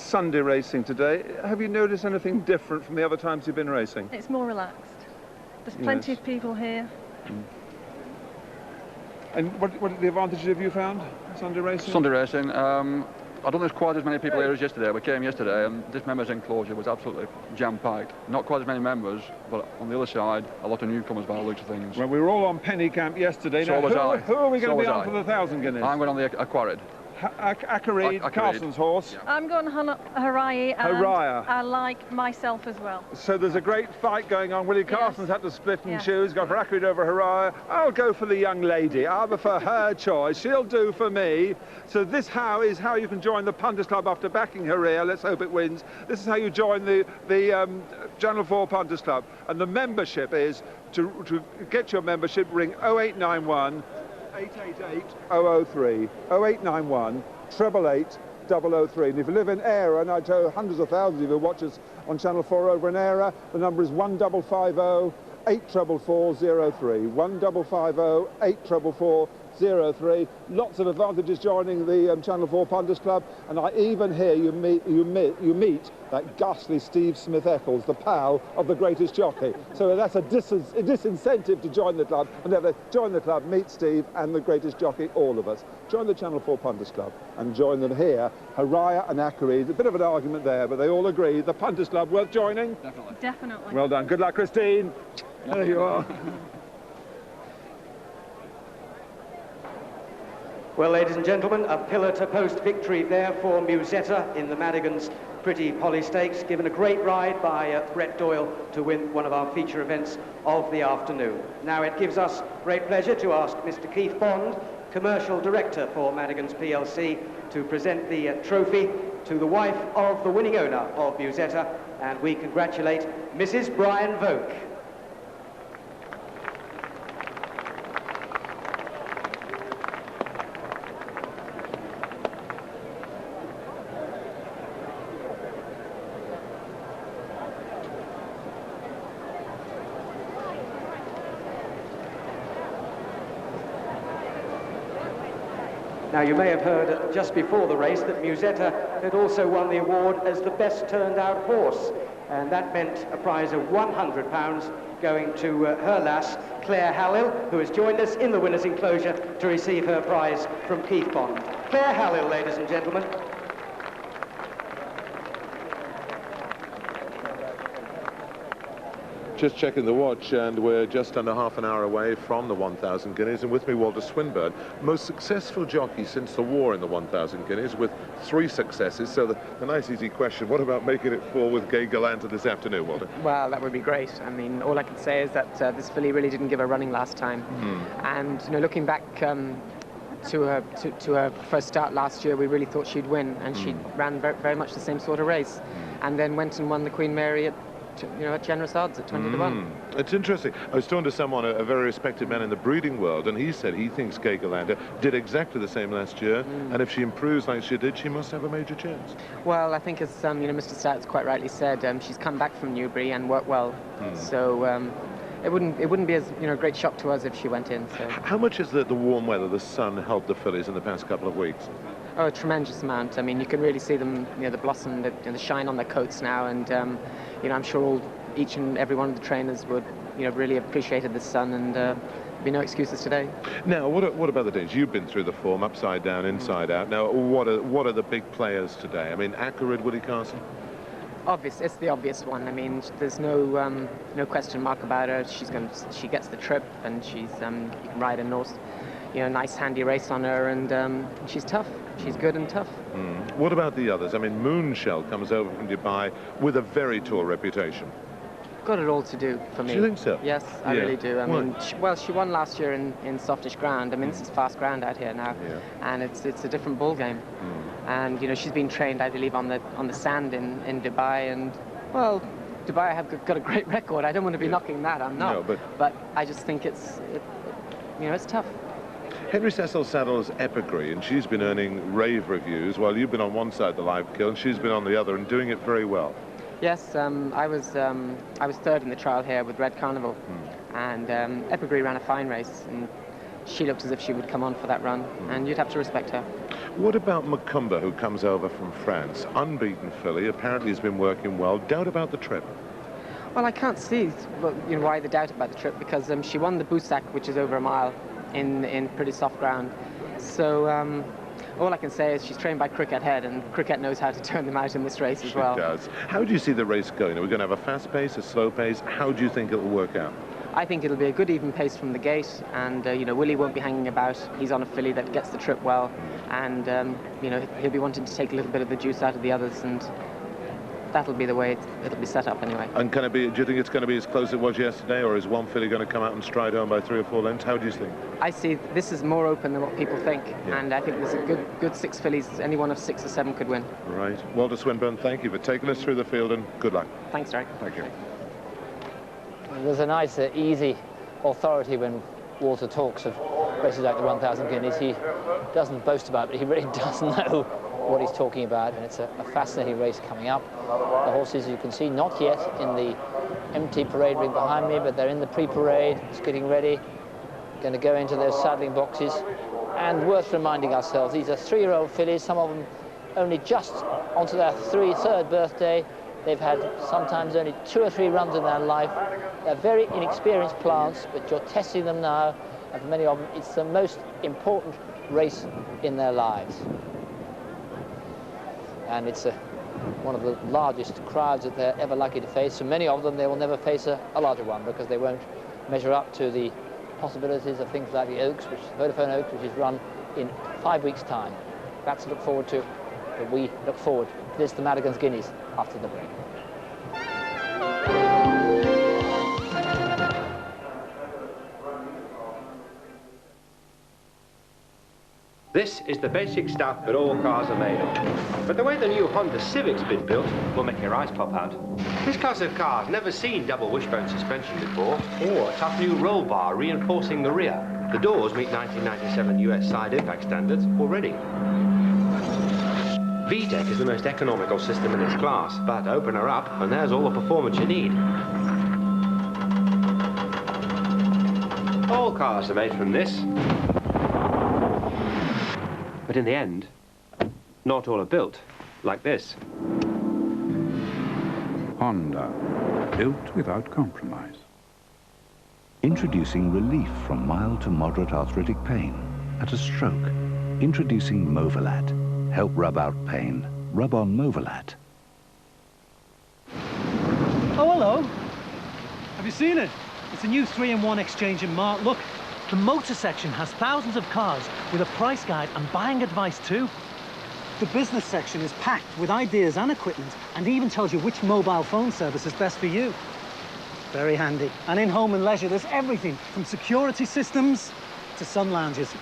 Sunday racing today. Have you noticed anything different from the other times you've been racing? It's more relaxed. There's plenty of people here. And what the advantages have you found, Sunday racing? Sunday racing, I don't think there's quite as many people here as yesterday. We came yesterday and this members' enclosure was absolutely jam-packed. Not quite as many members, but on the other side, a lot of newcomers by the looks of things. Well, we were all on Penny Camp yesterday. So was I. Who are we going to be on for the 1,000 guineas? I'm going on the Aquarid. Acarid, Carson's horse. Yeah. I'm going Haraya, and I like myself as well. So there's a great fight going on. Willie Carson's had to split and choose, go for Acarid over Haraya. I'll go for the young lady. I'll prefer her choice. She'll do for me. So this is how you can join the Punters Club after backing Haraya. Let's hope it wins. This is how you join the Channel 4 Punters Club. And the membership is, to get your membership, ring 0891 888 003, 0891 888 003. And if you live in Eire, and I know hundreds of thousands of you watch us on Channel 4 over in Eire, the number is 1550 844 03, 1550 844 03. Lots of advantages joining the Channel 4 Punters Club, and I even hear you meet that ghastly Steve Smith-Eccles, the pal of the greatest jockey. So that's a disincentive to join the club. And if they join the club, meet Steve and the greatest jockey, all of us. Join the Channel 4 Punters Club and join them here. Haraya and Acarid, a bit of an argument there, but they all agree. The Punters Club worth joining? Definitely. Definitely. Well done. Good luck, Christine. There you are. Well, ladies and gentlemen, a pillar-to-post victory there for Musetta in the Madigan's Pretty Polly Stakes, given a great ride by Brett Doyle to win one of our feature events of the afternoon. Now it gives us great pleasure to ask Mr. Keith Bond, Commercial Director for Madigan's PLC, to present the trophy to the wife of the winning owner of Musetta, and we congratulate Mrs. Brian Voke. Now, you may have heard just before the race that Musetta had also won the award as the best turned out horse, and that meant a prize of £100 going to her lass, Claire Hallill, who has joined us in the winner's enclosure to receive her prize from Keith Bond. Claire Hallill, ladies and gentlemen. Just checking the watch, and we're just under half an hour away from the 1,000 guineas, and with me Walter Swinburne, most successful jockey since the war in the 1,000 guineas, with 3 successes. So the nice easy question, what about making it 4 with Gai Galante this afternoon, Walter? Well, that would be great. I mean, all I can say is that this filly really didn't give a running last time. And, you know, looking back to her first start last year, we really thought she'd win, and she ran very much the same sort of race, and then went and won the Queen Mary at generous odds at 20 to 1. It's interesting. I was talking to someone, a very respected man in the breeding world, and he said he thinks Gai Galante did exactly the same last year, and if she improves like she did, she must have a major chance. Well, I think as Mr. Stout's quite rightly said, she's come back from Newbury and worked well. So it wouldn't be as great shock to us if she went in. So. How much is the warm weather, the sun, helped the fillies in the past couple of weeks? Oh, a tremendous amount. I mean, you can really see them, the blossom, the shine on their coats now, and I'm sure each and every one of the trainers would, really appreciated the sun, and there'd be no excuses today. Now, what about the days? You've been through the form, upside down, inside out. Now, what are the big players today? I mean, Acarid, Willie Carson. It's the obvious one. I mean, there's no question mark about her. She gets the trip, and she's you can ride a nice handy race on her, and she's tough. She's good and tough. What about the others? I mean, Moonshell comes over from Dubai with a very tall reputation. Got it all to do for me. Do you think so? Yes, I really do. I mean, she won last year in softish ground. I mean, this is fast ground out here now, and it's a different ball game. And she's been trained, I believe, on the sand in Dubai, and well, Dubai have got a great record. I don't want to be knocking that. I'm not. No, but I just think it's tough. Henry Cecil Saddle's Epicree, and she's been earning rave reviews, while you've been on one side of the live kill, and she's been on the other, and doing it very well. Yes, I was third in the trial here with Red Carnival, and Epicree ran a fine race, and she looked as if she would come on for that run, and you'd have to respect her. What about Macumba, who comes over from France? Unbeaten filly, apparently has been working well. Doubt about the trip? Well, I can't see why the doubt about the trip, because she won the Boussac, which is over a mile in pretty soft ground. So all I can say is she's trained by Cricket Head, and Cricket knows how to turn them out in this race as well. She does. How do you see the race going? Are we going to have a fast pace, a slow pace? How do you think it will work out? I think it'll be a good even pace from the gate, and Willie won't be hanging about. He's on a filly that gets the trip well, and he'll be wanting to take a little bit of the juice out of the others, and that'll be the way it'll be set up anyway. And do you think it's going to be as close as it was yesterday, or is one filly going to come out and stride home by 3 or 4 lengths? How do you think? I see this is more open than what people think, yeah. And I think there's a good 6 fillies. Any one of 6 or 7 could win. Right. Walter Swinburne, thank you for taking us through the field, and good luck. Thanks, Derek. Thank you. There's a nice, easy authority when Walter talks of races like the 1,000 Guineas. He doesn't boast about it, but he really does know what he's talking about, and it's a fascinating race coming up. The horses, you can see, not yet in the empty parade ring behind me, but they're in the pre-parade. It's getting ready, going to go into those saddling boxes. And worth reminding ourselves, these are 3-year-old fillies, some of them only just onto their third birthday. They've had sometimes only 2 or 3 runs in their life. They're very inexperienced plants, but you're testing them now, and for many of them, it's the most important race in their lives. And it's one of the largest crowds that they're ever lucky to face. For many of them, they will never face a larger one, because they won't measure up to the possibilities of things like the Oaks, Vodafone Oaks, which is run in 5 weeks' time. That's to look forward to, but we look forward to this, the Madigan's Guineas, after the break. This is the basic stuff that all cars are made of. But the way the new Honda Civic's been built will make your eyes pop out. This class of car has never seen double wishbone suspension before, or a tough new roll bar reinforcing the rear. The doors meet 1997 US side impact standards already. VTEC is the most economical system in its class, but open her up and there's all the performance you need. All cars are made from this. But in the end, not all are built like this. Honda, built without compromise. Introducing relief from mild to moderate arthritic pain at a stroke. Introducing Movalat. Help rub out pain. Rub on Movalat. Oh, hello. Have you seen it? It's a new 3-in-1 exchange in Mart. Look. The motor section has thousands of cars with a price guide and buying advice too. The business section is packed with ideas and equipment, and even tells you which mobile phone service is best for you. Very handy. And in home and leisure, there's everything from security systems to sun lounges.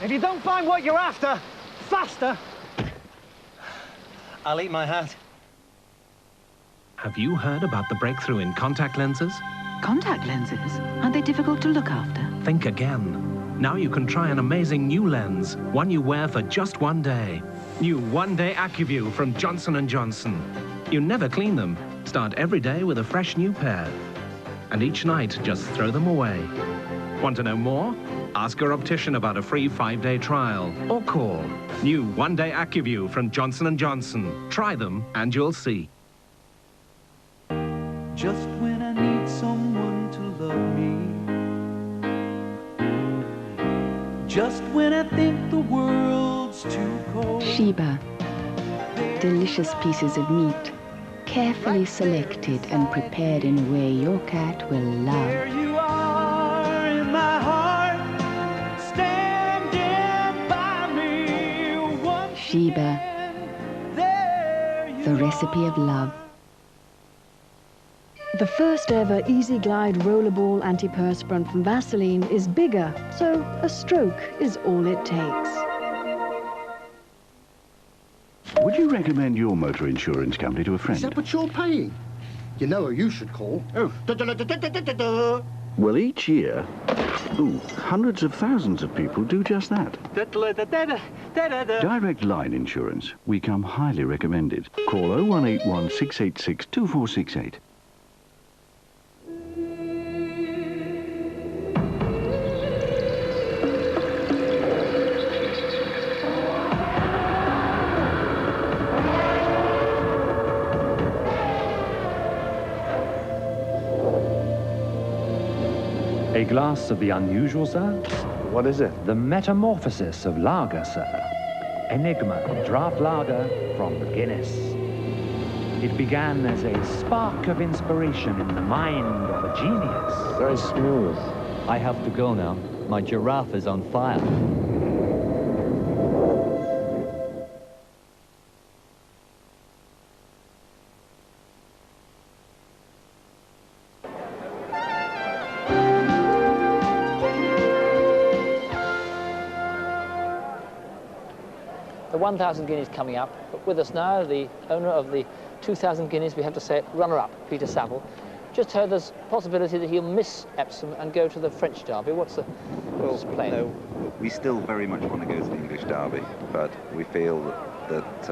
If you don't find what you're after, faster, I'll eat my hat. Have you heard about the breakthrough in contact lenses? Contact lenses? Aren't they difficult to look after? Think again. Now you can try an amazing new lens, one you wear for just 1 day. New one-day AccuView from Johnson & Johnson. You never clean them. Start every day with a fresh new pair. And each night, just throw them away. Want to know more? Ask your optician about a free 5-day trial. Or call. New one-day AccuView from Johnson & Johnson. Try them and you'll see. Just when I need someone to love me, just when I think the world's too cold. Sheba, delicious pieces of meat, carefully selected and prepared in a way your cat will love. There you are in my heart, standing by me. Once Sheba, the recipe of love. The first ever Easy Glide Rollerball antiperspirant from Vaseline is bigger, so a stroke is all it takes. Would you recommend your motor insurance company to a friend? Is that what you're paying? You know who you should call. Oh. Well, each year, hundreds of thousands of people do just that. Direct Line Insurance. We come highly recommended. Call 0181 686 2468. A glass of the unusual, sir? What is it? The metamorphosis of lager, sir. Enigma draft lager from Guinness. It began as a spark of inspiration in the mind of a genius. Very smooth. I have to go now. My giraffe is on fire. The 1,000 guineas coming up, but with us now, the owner of the 2,000 guineas, we have to say, runner-up, Peter Saville. Just heard there's a possibility that he'll miss Epsom and go to the French Derby. What's the plan? No, we still very much want to go to the English Derby, but we feel that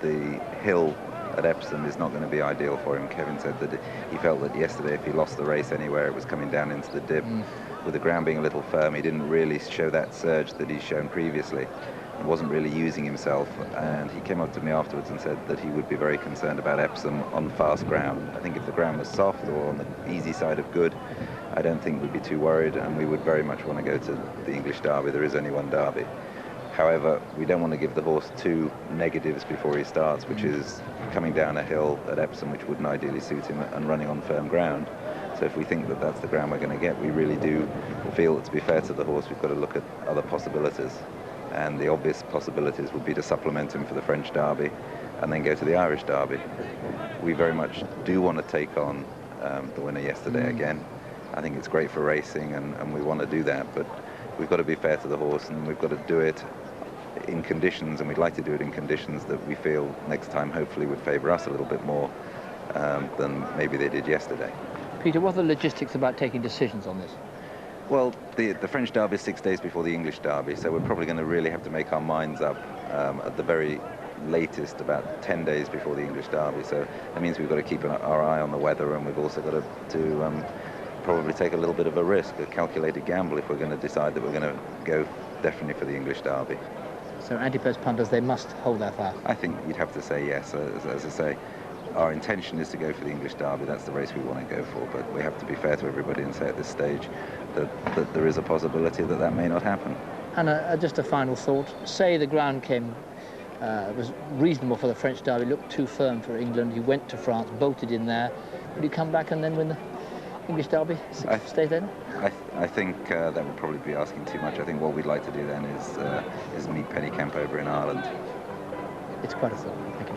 the hill at Epsom is not going to be ideal for him. Kevin said that he felt that yesterday, if he lost the race anywhere, it was coming down into the dip. With the ground being a little firm, he didn't really show that surge that he's shown previously. He wasn't really using himself, and he came up to me afterwards and said that he would be very concerned about Epsom on fast ground. I think if the ground was soft or on the easy side of good, I don't think we'd be too worried, and we would very much want to go to the English Derby. There is only one Derby. However, we don't want to give the horse two negatives before he starts, which is coming down a hill at Epsom, which wouldn't ideally suit him, and running on firm ground. So if we think that that's the ground we're going to get, we really do feel that to be fair to the horse, we've got to look at other possibilities. And the obvious possibilities would be to supplement him for the French Derby and then go to the Irish Derby. We very much do want to take on the winner yesterday again. I think it's great for racing, and we want to do that, but we've got to be fair to the horse, and we've got to do it in conditions, and we'd like to do it in conditions that we feel next time hopefully would favour us a little bit more than maybe they did yesterday. Peter, what are the logistics about taking decisions on this? Well, the French Derby is 6 days before the English Derby, so we're probably going to really have to make our minds up at the very latest about 10 days before the English Derby. So that means we've got to keep our eye on the weather, and we've also got to probably take a little bit of a risk, a calculated gamble, if we're going to decide that we're going to go definitely for the English Derby. So anti-post punters, they must hold their fire? I think you'd have to say yes. As I say, our intention is to go for the English Derby. That's the race we want to go for, but we have to be fair to everybody and say at this stage that there is a possibility that that may not happen. And just a final thought. Say the ground was reasonable for the French Derby, looked too firm for England. You went to France, bolted in there. Would you come back and then win the English Derby? Stay there? I think that would probably be asking too much. I think what we'd like to do then is meet Pennycamp over in Ireland. It's quite a thought. Thank you.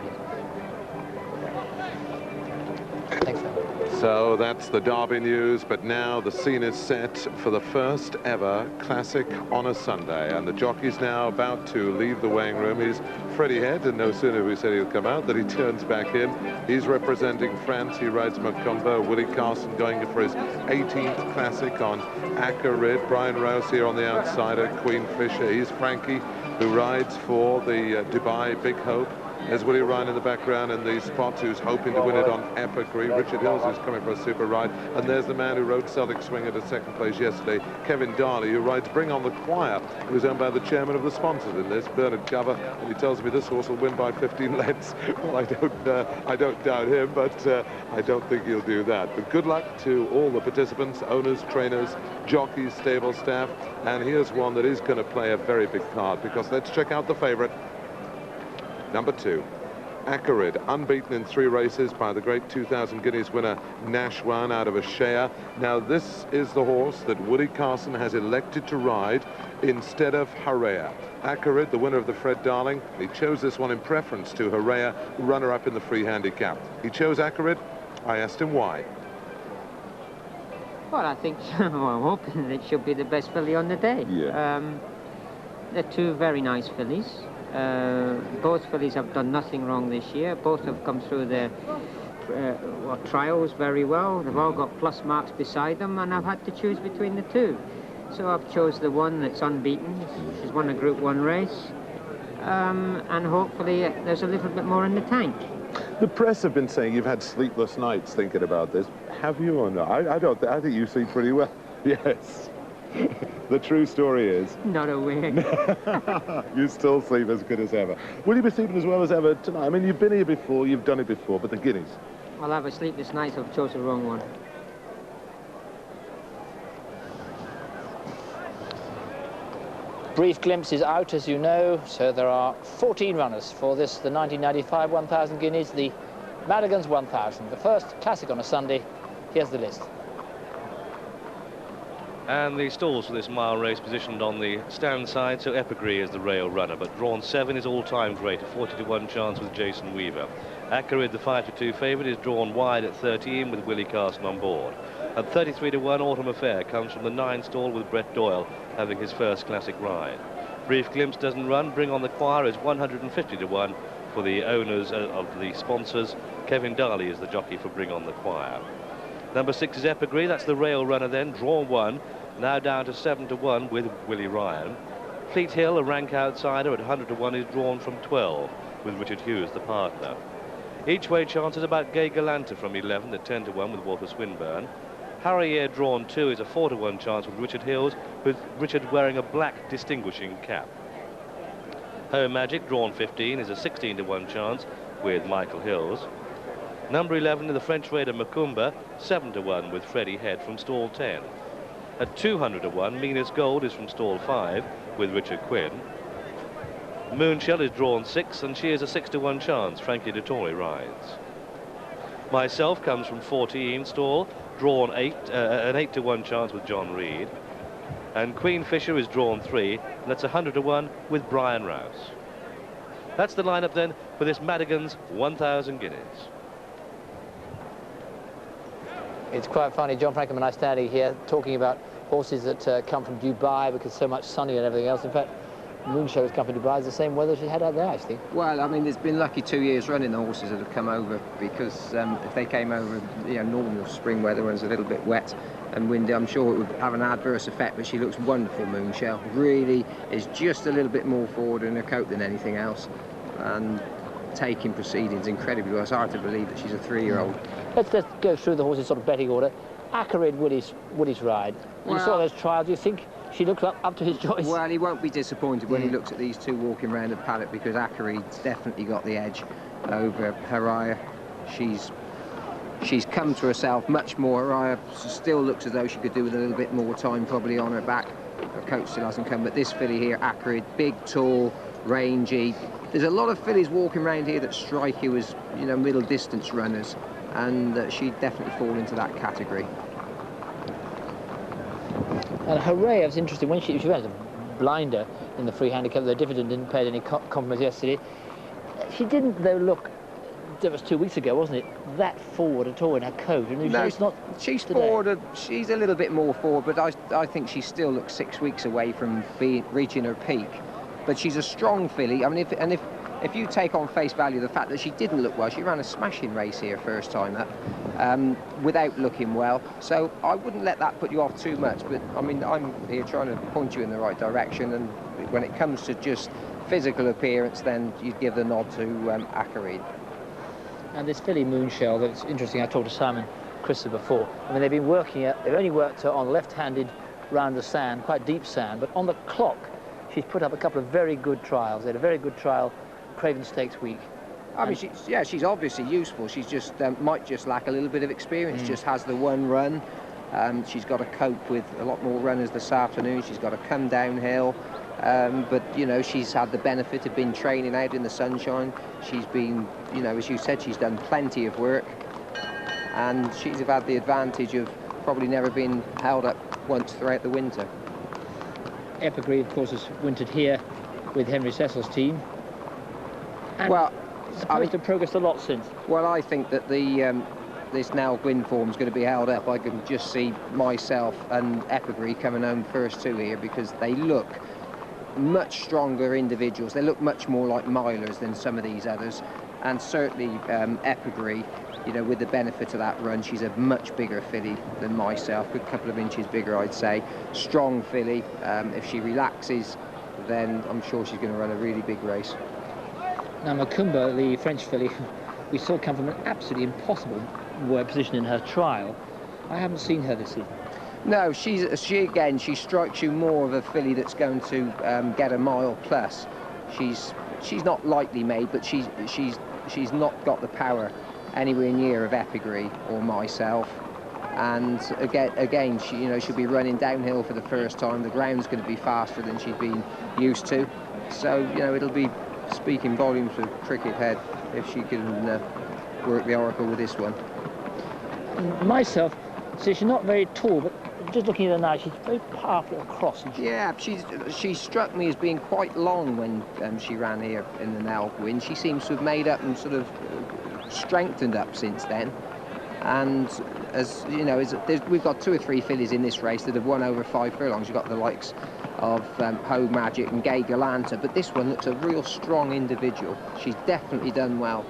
Thanks, Phil. So that's the Derby news, but now the scene is set for the first ever Classic on a Sunday, and the jockey's now about to leave the weighing room. He's Freddie Head, and no sooner we said he'll come out than he turns back in. He's representing France. He rides Macomber. Willie Carson going for his 18th Classic on Acarid. Brian Rouse here on the outsider. Queen Fisher. He's Frankie, who rides for the Dubai Big Hope. There's Willie Ryan in the background in the spot, who's hoping to win it on Epicry. Richard Hills, who's coming for a super ride. And there's the man who rode Celtic Swinger to second place yesterday, Kevin Darley, who rides Bring on the Choir, who's owned by the chairman of the sponsors in this, Bernard Cover. And he tells me this horse will win by 15 lengths. Well, I don't doubt him, but I don't think he'll do that. But good luck to all the participants, owners, trainers, jockeys, stable staff. And here's one that is going to play a very big part, because let's check out the favourite. Number 2, Acarid, unbeaten in 3 races by the great 2,000 guineas winner Nashwan out of Ashea. Now this is the horse that Woody Carson has elected to ride instead of Harea. Acarid, the winner of the Fred Darling, he chose this one in preference to Harea, runner-up in the free handicap. He chose Acarid. I asked him why. Well, I think, I'm hoping it should be the best filly on the day. Yeah. They're 2 very nice fillies. Both fillies have done nothing wrong this year. Both have come through their trials very well. They've all got plus marks beside them, and I've had to choose between the 2. So I've chose the one that's unbeaten. She's won a Group 1 race, and hopefully there's a little bit more in the tank. The press have been saying you've had sleepless nights thinking about this. Have you or not? I don't. I think you sleep pretty well. Yes. The true story is... Not a wig. You still sleep as good as ever. Will you be sleeping as well as ever tonight? I mean, you've been here before, you've done it before, but the guineas? I'll have a sleepless night if I've chosen the wrong one. Brief Glimpse is out, as you know, so there are 14 runners for this, the 1995 1,000 guineas, the Madigan's 1,000. The first classic on a Sunday. Here's the list. And the stalls for this mile race positioned on the stand side, so Epigris is the rail runner, but drawn 7 is all-time great, a 40-to-1 chance with Jason Weaver. Acarid, the 5-to-2 favourite, is drawn wide at 13 with Willie Carson on board. At 33-to-1, Autumn Affair comes from the 9 stall with Brett Doyle having his first classic ride. Brief Glimpse doesn't run. Bring on the Choir is 150-to-1 for the owners of the sponsors. Kevin Darley is the jockey for Bring on the Choir. Number 6 is Epigris, that's the rail runner then, drawn 1, now down to 7-to-1 with Willie Ryan. Fleet Hill, a rank outsider at 100-to-1, is drawn from 12 with Richard Hughes, the partner. Each way chances about Gay Galanta from 11 at 10-to-1 with Walter Swinburne. Harrier drawn 2 is a 4-to-1 chance with Richard Hills, with Richard wearing a black distinguishing cap. Home Magic drawn 15 is a 16-to-1 chance with Michael Hills. Number 11 is the French raider Macumba, 7-to-1 with Freddie Head from stall 10. At 200-to-1, Minas Gold is from stall 5 with Richard Quinn. Moonshell is drawn 6 and she is a 6-to-1 chance. Frankie Dettori rides. Myself comes from 14 stall, drawn 8, an 8-to-1 chance with John Reed. And Queen Fisher is drawn 3, and that's 100-to-1 with Brian Rouse. That's the lineup then for this Madigan's 1,000 guineas. It's quite funny, John Frankham and I standing here talking about horses that come from Dubai because it's so much sunny and everything else. In fact, Moonshell has come from Dubai. It's the same weather she had out there, I think. Well, I mean, there's been lucky 2 years running the horses that have come over, because if they came over, you know, normal spring weather when it's a little bit wet and windy, I'm sure it would have an adverse effect, but she looks wonderful, Moonshell. Really is just a little bit more forward in her coat than anything else, and taking proceedings incredibly well. It's hard to believe that she's a 3-year-old. Let's go through the horses' sort of betting order. Acarid, Willie's ride. Well, you saw those trials. Do you think she looks up to his choice? Well, he won't be disappointed when he looks at these two walking round the paddock, because Acarid's definitely got the edge over Haraya. She's come to herself much more. Haraya still looks as though she could do with a little bit more time probably on her back. Her coach still hasn't come, but this filly here, Acarid, big, tall, rangy. There's a lot of fillies walking around here that strike you as, you know, middle distance runners, and she'd definitely fall into that category. And Haraya was interesting when she went a blinder in the free handicap. The dividend didn't pay any compliments yesterday. She didn't, though, look. That was 2 weeks ago, wasn't it? That forward at all in her coat. And no, it's not. She's forward. She's a little bit more forward, but I think she still looks 6 weeks away from reaching her peak. But she's a strong filly. I mean, if you take on face value the fact that she didn't look well, she ran a smashing race here first time up, without looking well. So I wouldn't let that put you off too much. But I mean, I'm here trying to point you in the right direction. And when it comes to just physical appearance, then you'd give the nod to Acarid. And this filly Moonshell, that's interesting. I talked to Simon Christopher before. I mean, they've been working her. They've only worked her on left-handed round the sand, quite deep sand. But on the clock, she's put up a couple of very good trials. They had a very good trial Craven Stakes week. I mean, she's obviously useful. She's just might just lack a little bit of experience. Just has the one run. She's got to cope with a lot more runners this afternoon. She's got to come downhill. But, you know, she's had the benefit of being training out in the sunshine. She's been, you know, as you said, she's done plenty of work. And she's had the advantage of probably never been held up once throughout the winter. Epigris, of course, has wintered here with Henry Cecil's team. And well, I mean, to progress a lot since. Well, I think that this Nell Gwyn form is going to be held up. I can just see Myself and Epigris coming home first two here, because they look much stronger individuals. They look much more like milers than some of these others, and certainly Epigris, you know, with the benefit of that run, she's a much bigger filly than Myself, a couple of inches bigger, I'd say. Strong filly. If she relaxes, then I'm sure she's going to run a really big race. Now Macumba, the French filly, we saw come from an absolutely impossible position in her trial. I haven't seen her this season. No, she strikes you more of a filly that's going to get a mile plus. She's not lightly made, but she's not got the power anywhere near of Epigris or Myself. And again, she'll be running downhill for the first time. The ground's going to be faster than she's been used to. So, it'll be speaking volumes for Cricket Head if she can work the oracle with this one. Myself, so she's not very tall, but just looking at her now, she's very powerful across. Yeah, she struck me as being quite long when she ran here in the Nell Gwyn. She seems to have made up and sort of strengthened up since then. And as you know, we've got 2 or 3 fillies in this race that have won over 5 furlongs. You've got the likes of Ho Magic and Gay Galanta, but this one looks a real strong individual. She's definitely done well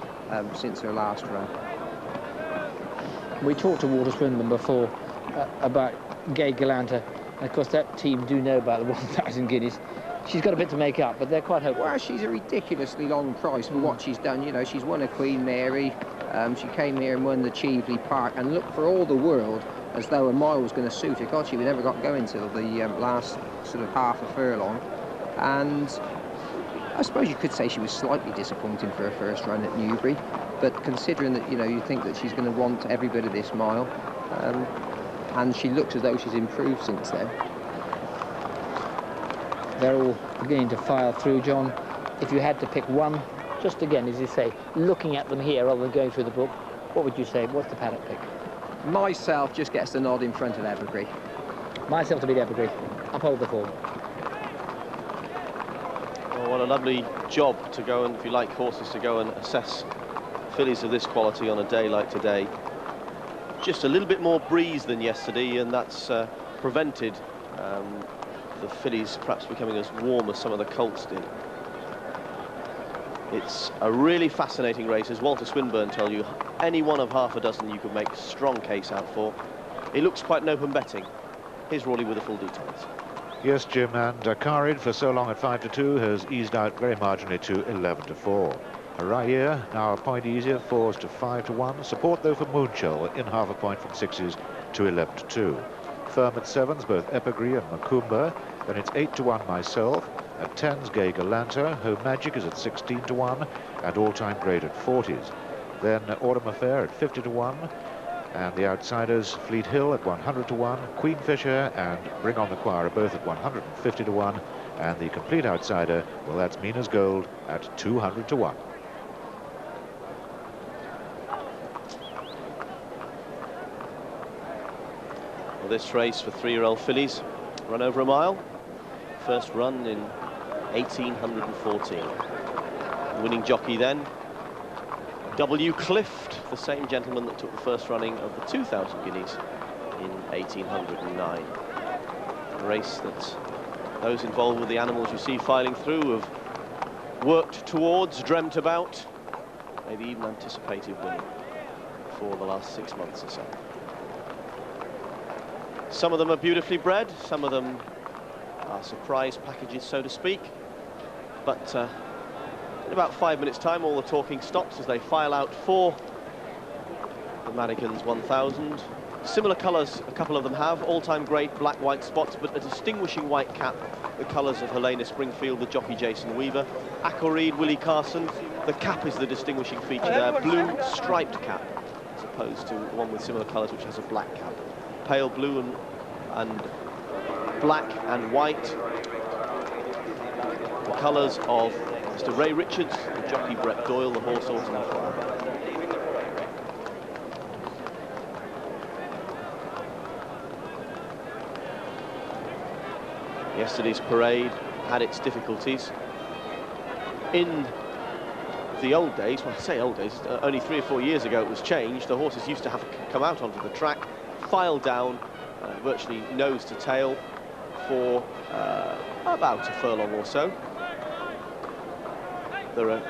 since her last run. We talked to Walter Swinburne before about Gay Galanta, and of course that team do know about the 1,000 guineas. She's got a bit to make up, but they're quite hopeful. Well, she's a ridiculously long price for what she's done. She's won a Queen Mary. She came here and won the Cheveley Park, and looked for all the world as though a mile was going to suit her. God, she never got going till the last sort of half a furlong. And I suppose you could say she was slightly disappointing for her first run at Newbury, but considering that, you think that she's going to want every bit of this mile, and she looks as though she's improved since then. They're all beginning to file through, John. If you had to pick one, just again, as you say, looking at them here rather than going through the book, what would you say? What's the paddock pick? Myself just gets the nod in front of Evergrey. Myself to beat Evergrey. Uphold the form. Well, what a lovely job to go and, if you like horses, to go and assess fillies of this quality on a day like today. Just a little bit more breeze than yesterday, and that's prevented the fillies perhaps becoming as warm as some of the colts did. It's a really fascinating race, as Walter Swinburne told you. Any one of half a dozen you could make a strong case out for. It looks quite an open betting. Here's Rawley with the full details. Yes, Jim, and Carid, for so long at 5-2, has eased out very marginally to 11-4. Raya now a point easier, 4s to 5-1. Support, though, for Moonshell in half a point from 6s to 11-2. Firm at 7s, both Epigris and Macumba. Then it's 8-1 myself. At 10s, Gay Galanta. Home Magic is at 16-1, and All-Time Great at 40s. Then Autumn Affair at 50-1. And the outsiders, Fleet Hill at 100-1, Queen Fisher and Bring on the Choir are both at 150-1, and the complete outsider, well, that's Mina's Gold at 200-1. Well, this race for 3-year-old fillies, run over a mile. First run in 1814. Winning jockey then, W. Clift, the same gentleman that took the first running of the 2,000 guineas in 1809. A race that those involved with the animals you see filing through have worked towards, dreamt about, maybe even anticipated winning for the last 6 months or so. Some of them are beautifully bred, some of them are surprise packages, so to speak, but in about 5 minutes' time, all the talking stops as they file out for the Madigan's 1000. Similar colours, a couple of them have, All-Time Great, black, white spots, but a distinguishing white cap, the colours of Helena Springfield, the jockey Jason Weaver. Acklereed, Willie Carson, the cap is the distinguishing feature there, blue striped cap, as opposed to the one with similar colours which has a black cap. Pale blue and black and white, the colours of Mr. Ray Richards, the jockey Brett Doyle, the horse Autumn Flower. Yesterday's parade had its difficulties. In the old days, well, I say old days, only 3 or 4 years ago it was changed. The horses used to have to come out onto the track, file down, virtually nose to tail for about a furlong or so. There are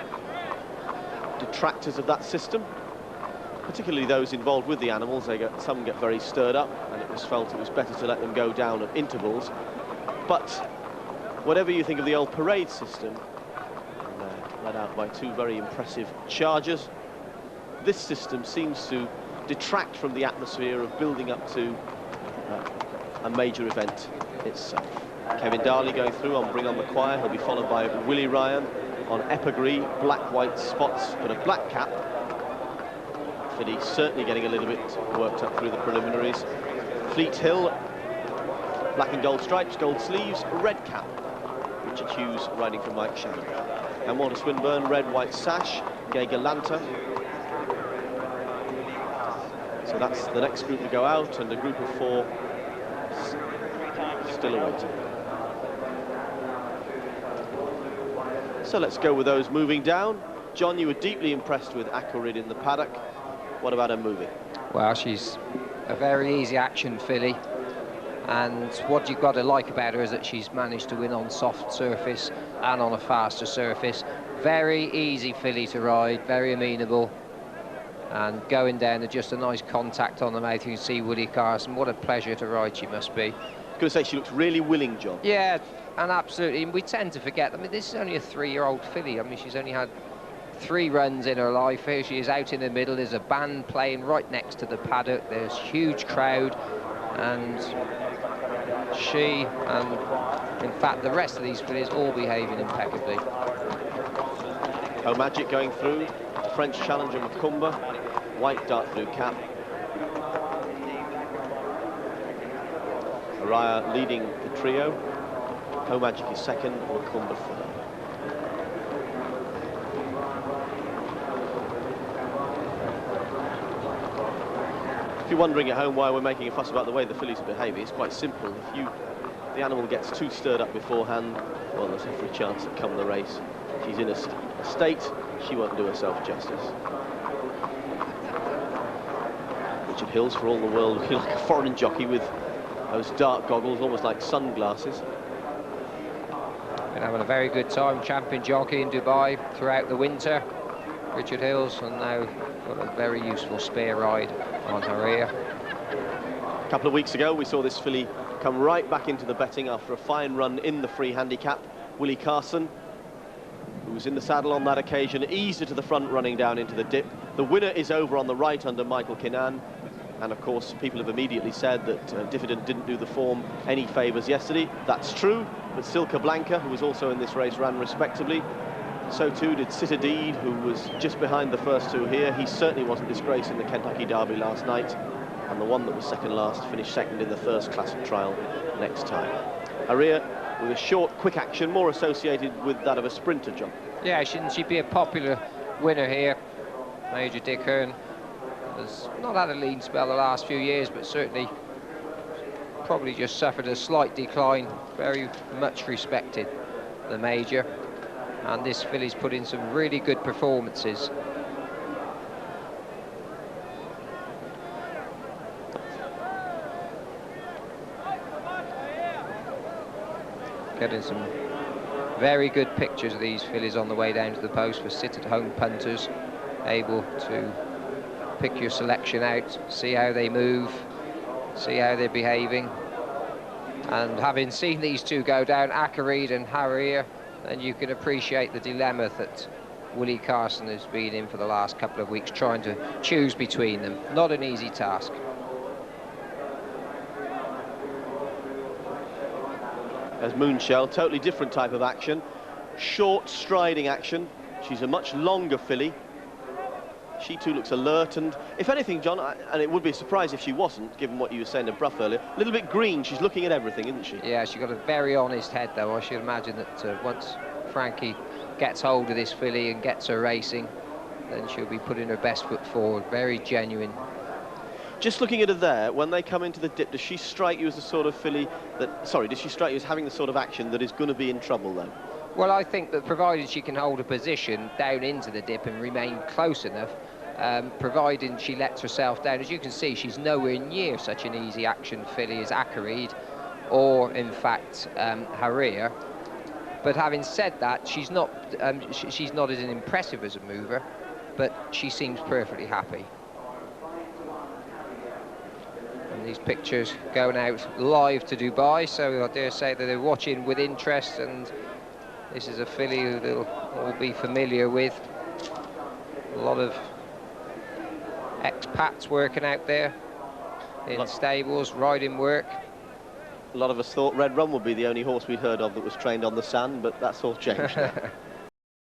detractors of that system, particularly those involved with the animals. Some get very stirred up, and it was felt it was better to let them go down at intervals. But whatever you think of the old parade system, led out by 2 very impressive chargers, this system seems to detract from the atmosphere of building up to a major event itself. Kevin Darley going through on Bring on the Choir. He'll be followed by Willie Ryan on Epigris, black, white spots, but a black cap filly certainly getting a little bit worked up through the preliminaries. Fleet Hill, black and gold stripes, gold sleeves, red cap. Richard Hughes riding for Mike Shannon. And Walter Swinburne, red, white sash, Gay Galanta. So that's the next group to go out, and a group of 4 still awaiting. So let's go with those moving down. John, you were deeply impressed with Acklerid in the paddock. What about her moving? Well, she's a very easy action filly, and what you've got to like about her is that she's managed to win on soft surface and on a faster surface. Very easy filly to ride, very amenable, and going down to just a nice contact on the mouth. You can see Willie Carson. What a pleasure to ride she must be. I was going to say, she looks really willing, John. Yeah, and absolutely. And we tend to forget. I mean, this is only a 3-year-old filly. I mean, she's only had 3 runs in her life. Here she is out in the middle. There's a band playing right next to the paddock. There's huge crowd, and she and in fact the rest of these fillies all behaving impeccably. Oh Magic going through, French challenger Macumba, white dark blue cap. Araya leading the trio. Oh Magic is second, Macumba third. If you're wondering at home why we're making a fuss about the way the fillies are behaving, it's quite simple. If the animal gets too stirred up beforehand, well, there's every chance that come the race, she's in a state, she won't do herself justice. Richard Hills, for all the world, looking like a foreign jockey with those dark goggles, almost like sunglasses. Been having a very good time, champion jockey in Dubai throughout the winter. Richard Hills, and now got a very useful spare ride on her ear. A couple of weeks ago, we saw this filly come right back into the betting after a fine run in the free handicap. Willie Carson, who was in the saddle on that occasion, eased her to the front, running down into the dip. The winner is over on the right under Michael Kinnan. And of course, people have immediately said that Diffident didn't do the form any favours yesterday. That's true, but Silka Blanca, who was also in this race, ran respectably. So too did Citadede, who was just behind the first 2 here. He certainly wasn't disgraced in the Kentucky Derby last night. And the one that was second last finished second in the first classic trial next time. Aria with a short, quick action, more associated with that of a sprinter, John. Yeah, shouldn't she be a popular winner here? Major Dick Hearn has not had a lean spell the last few years, but certainly probably just suffered a slight decline. Very much respected, the Major. And this filly's put in some really good performances. Getting some very good pictures of these fillies on the way down to the post for sit-at-home punters, able to pick your selection out, see how they move, see how they're behaving. And having seen these 2 go down, Acklerid and Harrier, then you can appreciate the dilemma that Willie Carson has been in for the last couple of weeks, trying to choose between them. Not an easy task. As Moonshell, totally different type of action. Short, striding action. She's a much longer filly. She too looks alert, and if anything, John, and it would be a surprise if she wasn't, given what you were saying to Brough earlier, a little bit green. She's looking at everything, isn't she? Yeah, she's got a very honest head, though. I should imagine that once Frankie gets hold of this filly and gets her racing, then she'll be putting her best foot forward. Very genuine. Just looking at her there, when they come into the dip, does she strike you as the sort of filly that... Sorry, does she strike you as having the sort of action that is going to be in trouble, though? Well, I think that provided she can hold a position down into the dip and remain close enough, providing she lets herself down, as you can see, she's nowhere near such an easy action filly as Acklerid or, in fact, Harrier. But having said that, she's not as impressive as a mover, but she seems perfectly happy. And these pictures going out live to Dubai, so I dare say that they're watching with interest, and this is a filly who they'll all be familiar with. A lot of expats working out there in stables, riding work. A lot of us thought Red Rum would be the only horse we'd heard of that was trained on the sand, but that's all changed now.